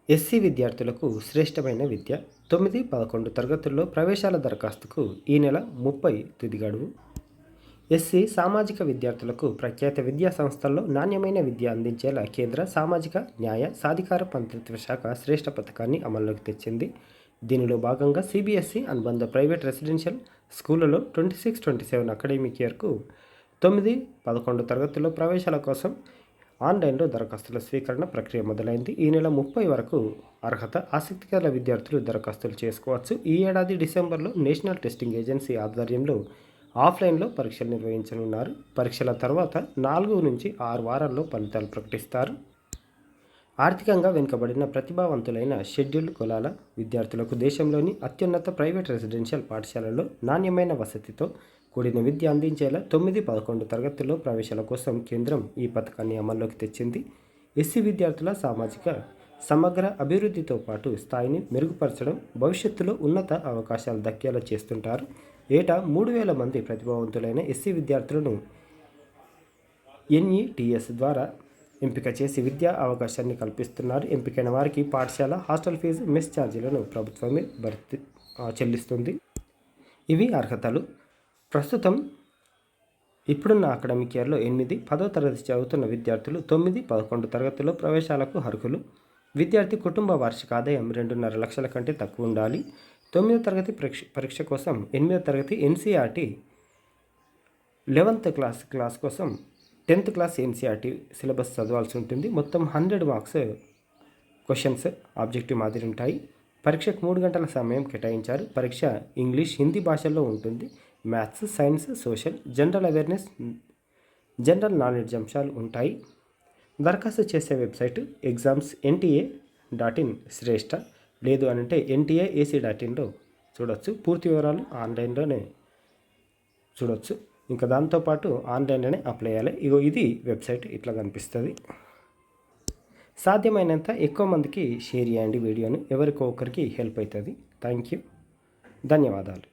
SC విద్యార్థులకు శ్రేష్టమైన విద్య 9, 11 తరగతుల్లో ప్రవేశాల దరఖాస్తుకు ఈ నెల 30 తుది గడువు. ఎస్సీ సామాజిక విద్యార్థులకు ప్రఖ్యాత విద్యా సంస్థల్లో నాణ్యమైన విద్య అందించేలా కేంద్ర సామాజిక న్యాయ సాధికార మంత్రిత్వ శాఖ శ్రేష్ఠ పథకాన్ని అమల్లోకి తెచ్చింది. దీనిలో భాగంగా సిబిఎస్ఈ అనుబంధ ప్రైవేట్ రెసిడెన్షియల్ స్కూళ్లలో 26-27 అకాడమిక్ ఇయర్కు 9, 11 తరగతుల్లో ప్రవేశాల కోసం ఆన్లైన్లో దరఖాస్తుల స్వీకరణ ప్రక్రియ మొదలైంది. ఈ నెల 30 వరకు ఆసక్తి గల విద్యార్థులు దరఖాస్తులు చేసుకోవచ్చు. ఈ ఏడాది డిసెంబర్లో నేషనల్ టెస్టింగ్ ఏజెన్సీ ఆధ్వర్యంలో ఆఫ్లైన్లో పరీక్షలు నిర్వహించనున్నారు. పరీక్షల తర్వాత 4 నుంచి 6 వారాల్లో ఫలితాలు ప్రకటిస్తారు. ఆర్థికంగా వెనుకబడిన ప్రతిభావంతులైన షెడ్యూల్డ్ కులాల విద్యార్థులకు దేశంలోని అత్యున్నత ప్రైవేట్ రెసిడెన్షియల్ పాఠశాలల్లో నాణ్యమైన వసతితో కూడిన విద్య అందించేలా 9, 11 తరగతుల్లో ప్రవేశాల కోసం కేంద్రం ఈ పథకాన్ని అమల్లోకి తెచ్చింది. ఎస్సీ విద్యార్థుల సామాజిక సమగ్ర అభివృద్ధితో పాటు స్థాయిని మెరుగుపరచడం, భవిష్యత్తులో ఉన్నత అవకాశాలు దక్కేలా చేస్తుంటారు. ఏటా 3,000 మంది ప్రతిభావంతులైన ఎస్సీ విద్యార్థులను ఎన్ఈటీఎస్ ద్వారా ఎంపిక చేసి విద్యా అవకాశాన్ని కల్పిస్తున్నారు. ఎంపికైన వారికి పాఠశాల, హాస్టల్ ఫీజు, మెస్ ఛార్జీలను ప్రభుత్వమే చెల్లిస్తుంది. ఇవి అర్హతలు. ప్రస్తుతం ఇప్పుడున్న అకాడమిక్ ఇయర్లో 8, 10వ తరగతి చదువుతున్న విద్యార్థులు 9, 11 తరగతుల్లో ప్రవేశాలకు అర్హులు. విద్యార్థి కుటుంబ వార్షిక ఆదాయం 2.5 లక్షల కంటే తక్కువ ఉండాలి. 9వ తరగతి పరీక్ష కోసం 8వ తరగతి ఎన్సీఆర్టీ, 11th క్లాస్ కోసం 10th క్లాస్ ఎన్సీఆర్టీ సిలబస్ చదవాల్సి ఉంటుంది. మొత్తం 100 మార్క్స్ క్వశ్చన్స్ ఆబ్జెక్టివ్ మాదిరి ఉంటాయి. పరీక్షకు 3 గంటల సమయం కేటాయించారు. పరీక్ష ఇంగ్లీష్, హిందీ భాషల్లో ఉంటుంది. Maths, science, social, general awareness, general knowledge అంశాలు ఉంటాయి. దరఖాస్తు చేసే వెబ్సైట్ exams.nta.in శ్రేష్ఠ, లేదు అనంటే nta.ac.inలో చూడొచ్చు. పూర్తి వివరాలు ఆన్లైన్లోనే చూడొచ్చు. ఇంకా దాంతోపాటు ఆన్లైన్లోనే అప్లై చేయాలి. ఇది వెబ్సైట్ ఇట్లా కనిపిస్తుంది. సాధ్యమైనంత ఎక్కువ మందికి షేర్ చేయండి వీడియోను. ఎవరికో ఒకరికి హెల్ప్ అవుతుంది. థ్యాంక్ యూ, ధన్యవాదాలు.